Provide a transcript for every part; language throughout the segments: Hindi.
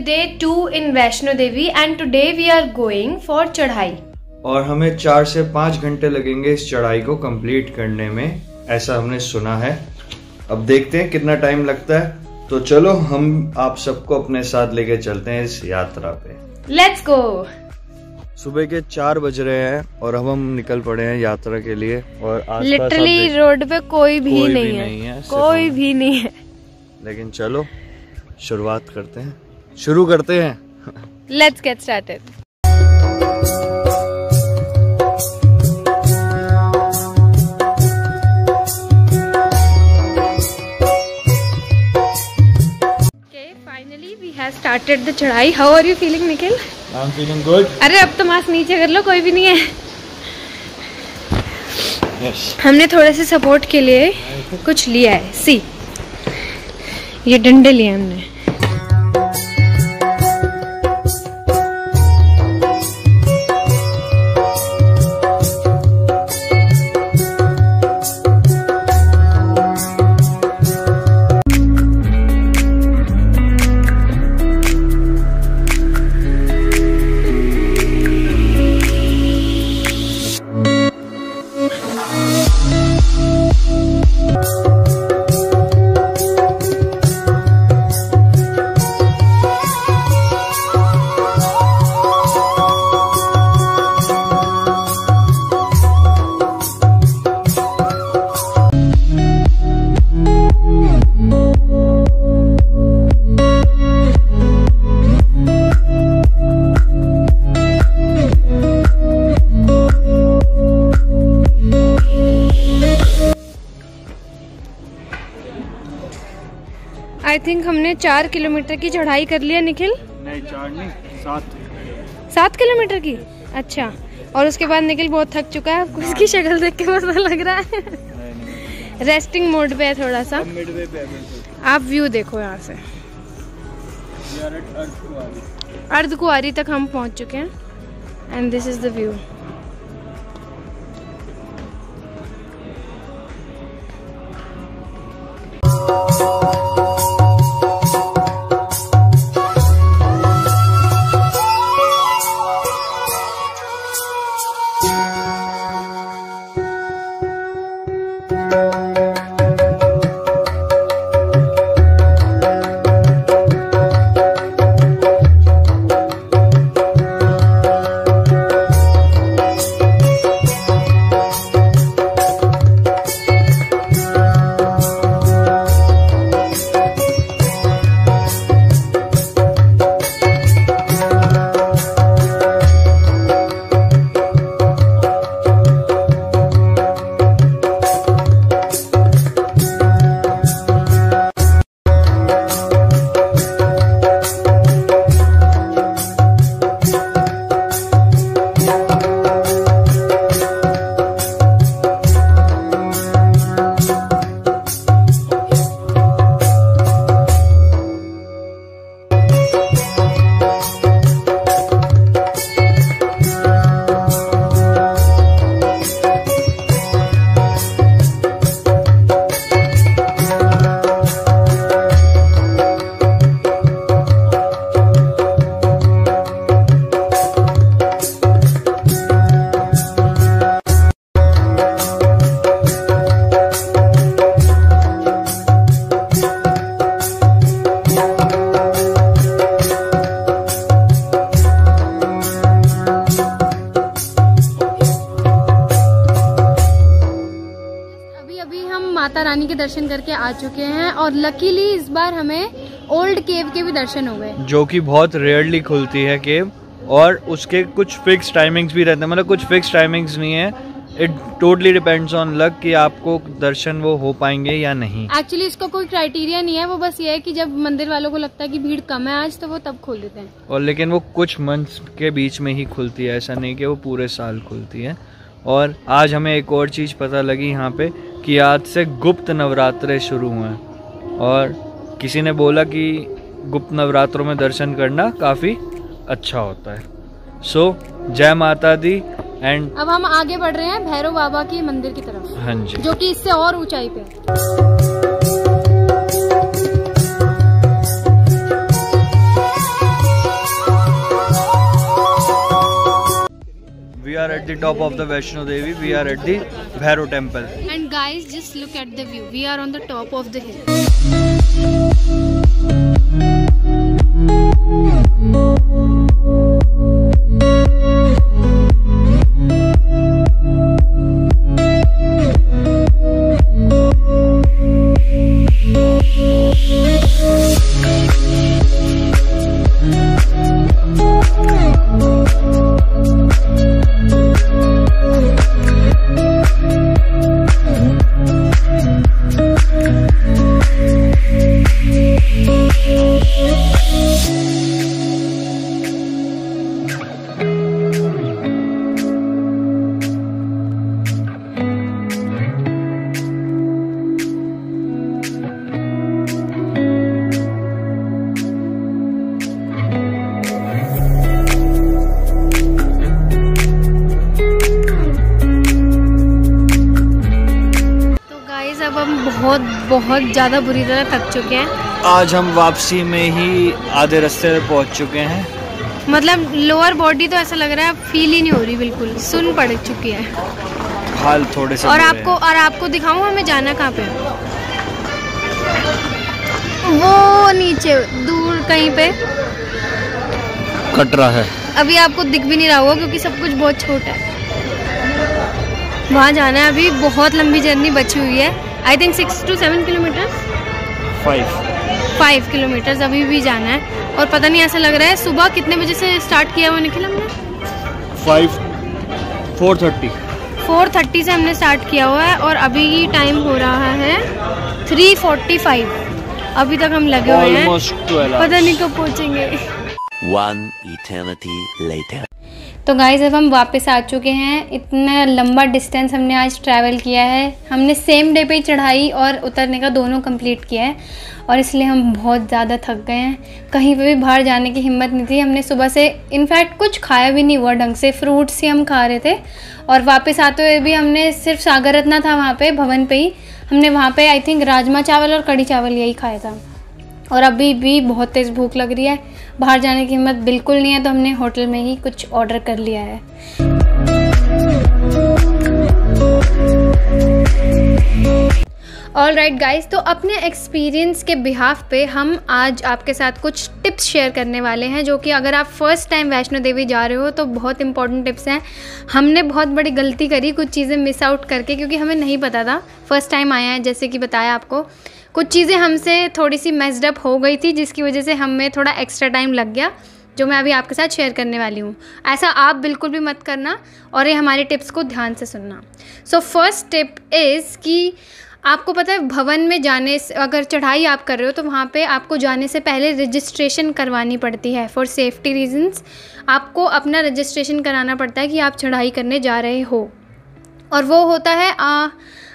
day 2 in Vaishno Devi and today we are going for चढ़ाई। और हमें 4 से 5 घंटे लगेंगे इस चढ़ाई को कंप्लीट करने में, ऐसा हमने सुना है। अब देखते हैं कितना टाइम लगता है। तो चलो हम आप सबको अपने साथ लेके चलते हैं इस यात्रा पे। Let's go। सुबह के 4 बज रहे हैं और अब हम निकल पड़े हैं यात्रा के लिए। और आसपास लिटरली रोड पे कोई भी नहीं है, कोई भी नहीं है। लेकिन चलो शुरुआत करते हैं, शुरू करते हैं। Let's get started। Okay, finally we have started the चढ़ाई। How are you feeling, Nikhil? I'm feeling good। अरे अब तो मास्क नीचे कर लो, कोई भी नहीं है। Yes। हमने थोड़े से सपोर्ट के लिए कुछ लिया है। सी, ये डंडे लिए हमने। आई थिंक हमने 4 किलोमीटर की चढ़ाई कर लिया निखिल। नहीं 4 नहीं 7 किलोमीटर की। अच्छा, और उसके बाद निखिल बहुत थक चुका है। उसकी शक्ल देख के पता लग रहा है रेस्टिंग मोड पे है थोड़ा सा। मिडवे पे है। आप व्यू देखो यहाँ से, अर्धकुंवारी तक हम पहुँच चुके हैं and this is the view. Mata Rani के दर्शन करके आ चुके हैं और लकीली इस बार हमें ओल्ड केव के भी दर्शन हो गए, जो कि बहुत रेयरली खुलती है केव। और उसके कुछ फिक्स टाइमिंग्स भी रहते हैं, मतलब कुछ फिक्स टाइमिंग्स नहीं है। It totally depends on luck कि आपको दर्शन वो हो पाएंगे या नहीं। एक्चुअली इसका कोई क्राइटेरिया नहीं है, वो बस ये है कि जब मंदिर वालों को लगता है कि भीड़ कम है आज, तो वो तब खोल देते हैं। और लेकिन वो कुछ मंथ्स के बीच में ही खुलती है, ऐसा नहीं कि वो पूरे साल खुलती है। और आज हमें एक और चीज़ पता लगी यहाँ पे कि आज से गुप्त नवरात्रे शुरू हुए हैं। और किसी ने बोला कि गुप्त नवरात्रों में दर्शन करना काफ़ी अच्छा होता है। सो जय माता दी। एंड अब हम आगे बढ़ रहे हैं भैरव बाबा के मंदिर की तरफ। हाँ जी, जो कि इससे और ऊंचाई पे है। at the top of the Vaishno Devi. We are at the Bhairav temple. And guys, just look at the view. We are on the top of the hill. बहुत ज़्यादा बुरी तरह थक चुके हैं। आज हम वापसी में ही आधे रास्ते पे पहुंच चुके हैं। मतलब लोअर बॉडी तो ऐसा लग रहा है फील ही नहीं हो रही, बिल्कुल सुन पड़ चुकी है। हाल थोड़े से और आपको दिखाऊं हमें जाना कहाँ पे, वो नीचे दूर कहीं पे कटरा है। अभी आपको दिख भी नहीं रहा होगा क्योंकि सब कुछ बहुत छोटा है। वहाँ जाना है, अभी बहुत लंबी जर्नी बची हुई है। I think 6 to 7 kilometre, 5 kilometre अभी भी जाना है। और पता नहीं ऐसा लग रहा है सुबह कितने बजे से स्टार्ट किया हुआ निखिल हमने? 4:30 से हमने स्टार्ट किया हुआ है और अभी टाइम हो रहा है 3:45। अभी तक हम लगे हुए हैं, पता नहीं कब पहुँचेंगे। One eternity later. तो गाइस अब हम वापस आ चुके हैं। इतना लंबा डिस्टेंस हमने आज ट्रैवल किया है। हमने सेम डे पे ही चढ़ाई और उतरने का दोनों कंप्लीट किया है और इसलिए हम बहुत ज़्यादा थक गए हैं। कहीं पे भी बाहर जाने की हिम्मत नहीं थी। हमने सुबह से इनफैक्ट कुछ खाया भी नहीं हुआ ढंग से, फ्रूट्स ही हम खा रहे थे। और वापस आते हुए भी हमने सिर्फ सागर रत्ना था वहाँ पे भवन पे ही, हमने वहाँ पे आई थिंक राजमा चावल और कढ़ी चावल यही खाया था। और अभी भी बहुत तेज़ भूख लग रही है, बाहर जाने की हिम्मत बिल्कुल नहीं है, तो हमने होटल में ही कुछ ऑर्डर कर लिया है। ऑलराइट गाइस, तो अपने एक्सपीरियंस के बिहाफ पे हम आज आपके साथ कुछ टिप्स शेयर करने वाले हैं, जो कि अगर आप फर्स्ट टाइम वैष्णो देवी जा रहे हो तो बहुत इंपॉर्टेंट टिप्स हैं। हमने बहुत बड़ी गलती करी कुछ चीज़ें मिस आउट करके, क्योंकि हमें नहीं पता था, फर्स्ट टाइम आया है। जैसे कि बताया आपको, कुछ चीज़ें हमसे थोड़ी सी मेस्ड अप हो गई थी, जिसकी वजह से हमें थोड़ा एक्स्ट्रा टाइम लग गया, जो मैं अभी आपके साथ शेयर करने वाली हूँ। ऐसा आप बिल्कुल भी मत करना और ये हमारे टिप्स को ध्यान से सुनना। सो फर्स्ट टिप इज़ कि आपको पता है भवन में जाने से, अगर चढ़ाई आप कर रहे हो तो वहाँ पे आपको जाने से पहले रजिस्ट्रेशन करवानी पड़ती है। फॉर सेफ्टी रीजंस आपको अपना रजिस्ट्रेशन कराना पड़ता है कि आप चढ़ाई करने जा रहे हो। और वो होता है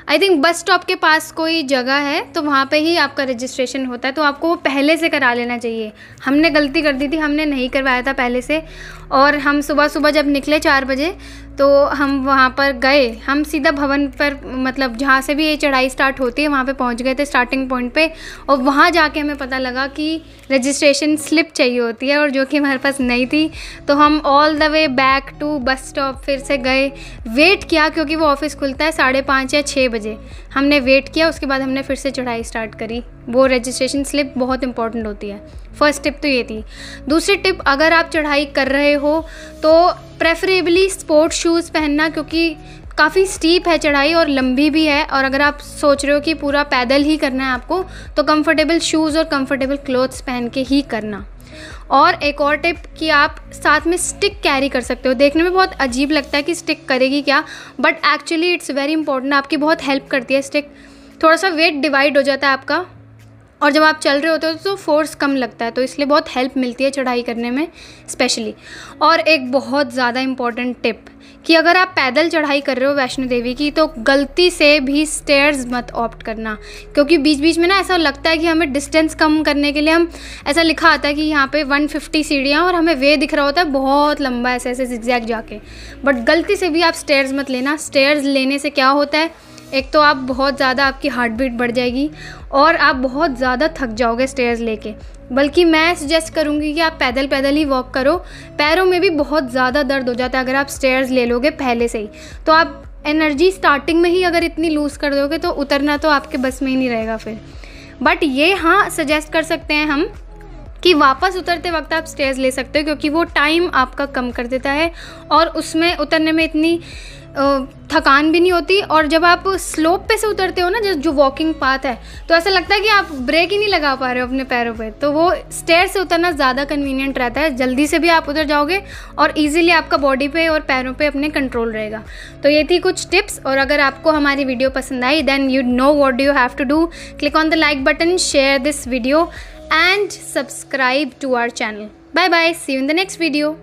आई थिंक बस स्टॉप के पास कोई जगह है तो वहाँ पे ही आपका रजिस्ट्रेशन होता है, तो आपको वो पहले से करा लेना चाहिए। हमने गलती कर दी थी, हमने नहीं करवाया था पहले से। और हम सुबह सुबह जब निकले 4 बजे तो हम वहाँ पर गए, हम सीधा भवन पर, मतलब जहाँ से भी ये चढ़ाई स्टार्ट होती है वहाँ पे पहुँच गए थे स्टार्टिंग पॉइंट पे। और वहाँ जाके हमें पता लगा कि रजिस्ट्रेशन स्लिप चाहिए होती है, और जो कि हमारे पास नहीं थी। तो हम all the way back to bus stop फिर से गए, वेट किया, क्योंकि वो ऑफिस खुलता है 5:30 या 6 बजे। हमने वेट किया, उसके बाद हमने फिर से चढ़ाई स्टार्ट करी। वो रजिस्ट्रेशन स्लिप बहुत इंपॉर्टेंट होती है। फर्स्ट टिप तो ये थी। दूसरी टिप, अगर आप चढ़ाई कर रहे हो तो प्रेफरेबली स्पोर्ट्स शूज़ पहनना, क्योंकि काफ़ी स्टीप है चढ़ाई और लंबी भी है। और अगर आप सोच रहे हो कि पूरा पैदल ही करना है आपको, तो कंफर्टेबल शूज़ और कंफर्टेबल क्लोथ्स पहन के ही करना। और एक और टिप कि आप साथ में स्टिक कैरी कर सकते हो। देखने में बहुत अजीब लगता है कि स्टिक करेगी क्या, but actually it's very important. आपकी बहुत हेल्प करती है स्टिक। थोड़ा सा वेट डिवाइड हो जाता है आपका, और जब आप चल रहे होते हो तो फोर्स कम लगता है, तो इसलिए बहुत हेल्प मिलती है चढ़ाई करने में स्पेशली। और एक बहुत ज़्यादा इम्पॉर्टेंट टिप कि अगर आप पैदल चढ़ाई कर रहे हो वैष्णो देवी की, तो गलती से भी स्टेयर्स मत ऑप्ट करना, क्योंकि बीच बीच में ना ऐसा लगता है कि हमें डिस्टेंस कम करने के लिए, हम ऐसा लिखा आता है कि यहाँ पे 150 सीढ़ियाँ, और हमें वे दिख रहा होता है बहुत लंबा ऐसे ऐसे जिगजैग जाके, बट गलती से भी आप स्टेयर्स मत लेना। स्टेयर्स लेने से क्या होता है, एक तो आप बहुत ज़्यादा, आपकी हार्ट बीट बढ़ जाएगी और आप बहुत ज़्यादा थक जाओगे स्टेयर्स लेके। बल्कि मैं सजेस्ट करूँगी कि आप पैदल पैदल ही वॉक करो। पैरों में भी बहुत ज़्यादा दर्द हो जाता है अगर आप स्टेयर्स ले लोगे पहले से ही। तो आप एनर्जी स्टार्टिंग में ही अगर इतनी लूज़ कर दोगे तो उतरना तो आपके बस में ही नहीं रहेगा फिर। बट ये हाँ सजेस्ट कर सकते हैं हम कि वापस उतरते वक्त आप स्टेयर्स ले सकते हो, क्योंकि वो टाइम आपका कम कर देता है और उसमें उतरने में इतनी थकान भी नहीं होती। और जब आप स्लोप पे से उतरते हो ना, जो वॉकिंग पाथ है, तो ऐसा लगता है कि आप ब्रेक ही नहीं लगा पा रहे हो अपने पैरों पे। तो वो स्टेयर से उतरना ज़्यादा कन्वीनियंट रहता है, जल्दी से भी आप उतर जाओगे और इजीली आपका बॉडी पे और पैरों पे अपने कंट्रोल रहेगा। तो ये थी कुछ टिप्स। और अगर आपको हमारी वीडियो पसंद आई then you know what do you have to do, click on the like button, share this video and subscribe to our channel. Bye bye, see you in the next video.